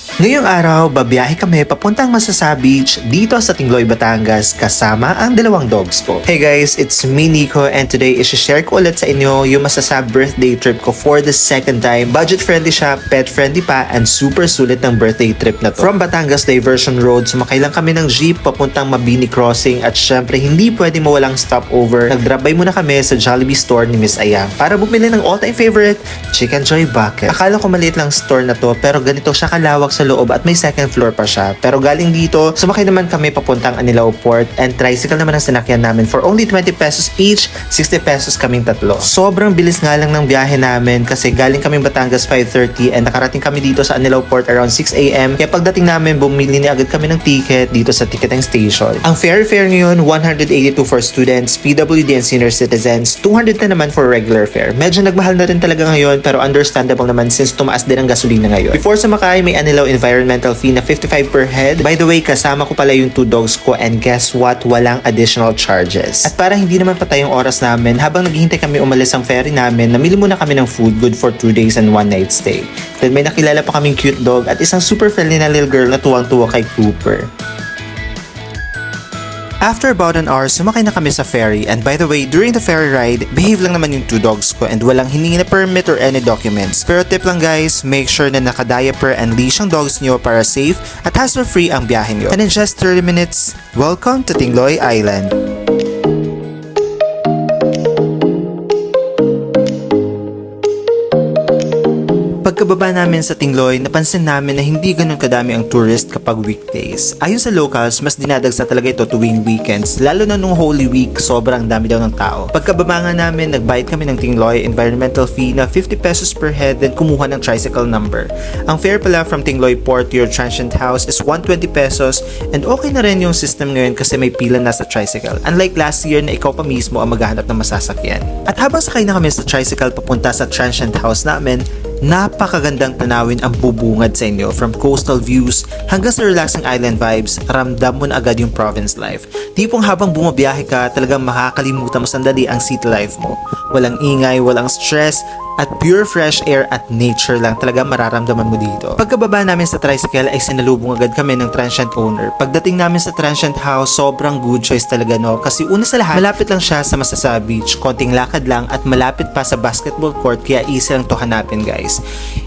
Ngayong araw, babiyahe kami papuntang Masasa Beach dito sa Tingloy, Batangas kasama ang dalawang dogs ko. Hey guys, it's me Nico and today i-share ko ulit sa inyo yung Masasa birthday trip ko for the second time. Budget-friendly siya, pet-friendly pa, and super sulit ng birthday trip na to. From Batangas Diversion Road, sumakay lang kami ng jeep papuntang Mabini Crossing at syempre hindi pwede mawalang stopover. Nag-drop-by muna kami sa Jollibee store ni Miss Ayang para bumili ng all-time favorite, Chicken Joy Bucket. Akala ko maliit lang store na to pero ganito siya kalawak sa loob at may second floor pa siya. Pero galing dito, sumakay naman kami papuntang Anilao Port and tricycle naman ang sinakyan namin for only 20 pesos each, 60 pesos kaming tatlo. Sobrang bilis nga lang ng biyahe namin kasi galing kaming Batangas 5:30 and nakarating kami dito sa Anilao Port around 6 AM. Kaya pagdating namin, bumili na agad kami ng ticket dito sa ticketing station. Ang fare ngayon, 182 for students, PWD and senior citizens, 200 na naman for regular fare. Medyo nagmahal na rin talaga ngayon pero understandable naman since tumaas din ang gasolina ngayon. Before sumakay, may Anilao environmental fee na 55 per head. By the way, kasama ko pala yung 2 dogs ko and guess what? Walang additional charges. At para hindi naman patay yung oras namin, habang naghihintay kami umalis ang ferry namin, namili muna kami ng food good for 2 days and 1 night stay. Then may nakilala pa kaming cute dog at isang super friendly na little girl na tuwang-tuwa kay Cooper. After about an hour, sumakay na kami sa ferry and by the way, during the ferry ride, behave lang naman yung 2 dogs ko and walang hiningi na permit or any documents. Pero tip lang guys, make sure na naka-diaper and leash ang dogs nyo para safe at hassle-free ang biyahe nyo. And in just 30 minutes, welcome to Tingloy Island. Pagkababa namin sa Tingloy, napansin namin na hindi ganun kadami ang tourist kapag weekdays. Ayon sa locals, mas dinadagsa talaga ito tuwing weekends, lalo na nung Holy Week, sobrang dami daw ng tao. Pagkababa nga namin, nagbayad kami ng Tingloy environmental fee na 50 pesos per head then kumuha ng tricycle number. Ang fare pala from Tingloy Port to your transient house is 120 pesos and okay na rin yung system ngayon kasi may pila na sa tricycle. Unlike last year na ikaw pa mismo ang maghahanap ng masasakyan. At habang sakay na kami sa tricycle papunta sa transient house namin, napakagandang tanawin ang bubungad sa inyo from coastal views hanggang sa relaxing island vibes, ramdam mo na agad yung province life. Tipong habang bumabiyahe ka, talagang makakalimutan mo sandali ang city life mo. Walang ingay, walang stress, at pure fresh air at nature lang talaga mararamdaman mo dito. Pagkababa namin sa tricycle ay sinalubong agad kami ng transient owner. Pagdating namin sa transient house, sobrang good choice talaga no kasi una sa lahat, malapit lang siya sa Masasa Beach, konting lakad lang at malapit pa sa basketball court kaya easy lang to hanapin guys.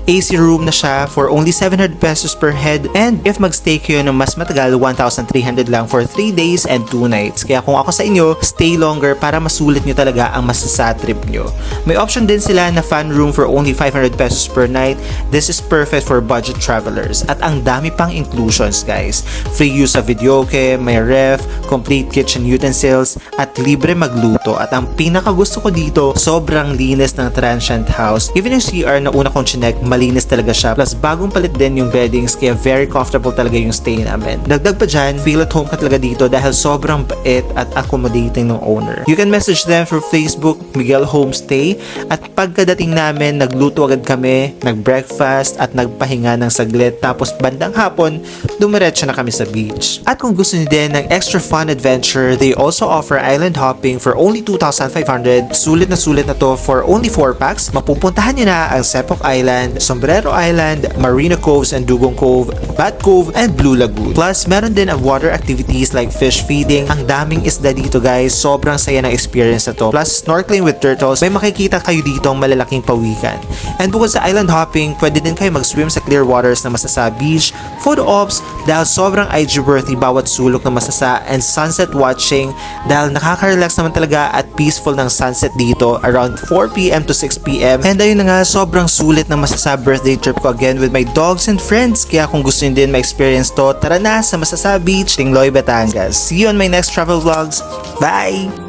AC room na siya for only 700 pesos per head and if magstay kayo ng mas matagal, 1,300 lang for 3 days and 2 nights. Kaya kung ako sa inyo, stay longer para masulit nyo talaga ang Masasa trip nyo. May option din sila na fan room for only 500 pesos per night. This is perfect for budget travelers. At ang dami pang inclusions guys. Free use of videoke, may ref, complete kitchen utensils, at libre magluto. At ang pinaka gusto ko dito, sobrang linis ng transient house. Even yung CR na una kong chinek, malinis talaga siya. Plus bagong palit din yung beddings kaya very comfortable talaga yung stay namin. Dagdag pa dyan, feel at home ka talaga dito dahil sobrang bait at accommodating ng owner. You can message them for Facebook, Miguel Homestay, at pagkadating namin, nagluto agad kami, nag-breakfast at nagpahinga ng saglit tapos bandang hapon, dumiretso na kami sa beach. At kung gusto niyo din ng extra fun adventure, they also offer island hopping for only 2,500. Sulit na to for only 4 packs. Mapupuntahan niyo na ang Sepok Island, Sombrero Island, Marina Coves and Dugong Cove, Bat Cove, and Blue Lagoon. Plus, meron din ang water activities like fish feeding. Ang daming isda dito guys, sobrang saya ng experience na to. Plus, snorkeling with turtles, may makikita kayo dito ang malalaking pawikan. And bukod sa island hopping, pwede din kayo mag-swim sa clear waters ng Masasa Beach, photo ops dahil sobrang IG worthy bawat sulok ng Masasa, and sunset watching dahil nakaka-relax naman talaga at peaceful ng sunset dito around 4 PM to 6 PM. And ayun na nga, sobrang sulit ng Masasa birthday trip ko again with my dogs and friends. Kaya kung gusto nyo din ma-experience to, tara na sa Masasa Beach, Tingloy, Batangas. See you on my next travel vlogs. Bye!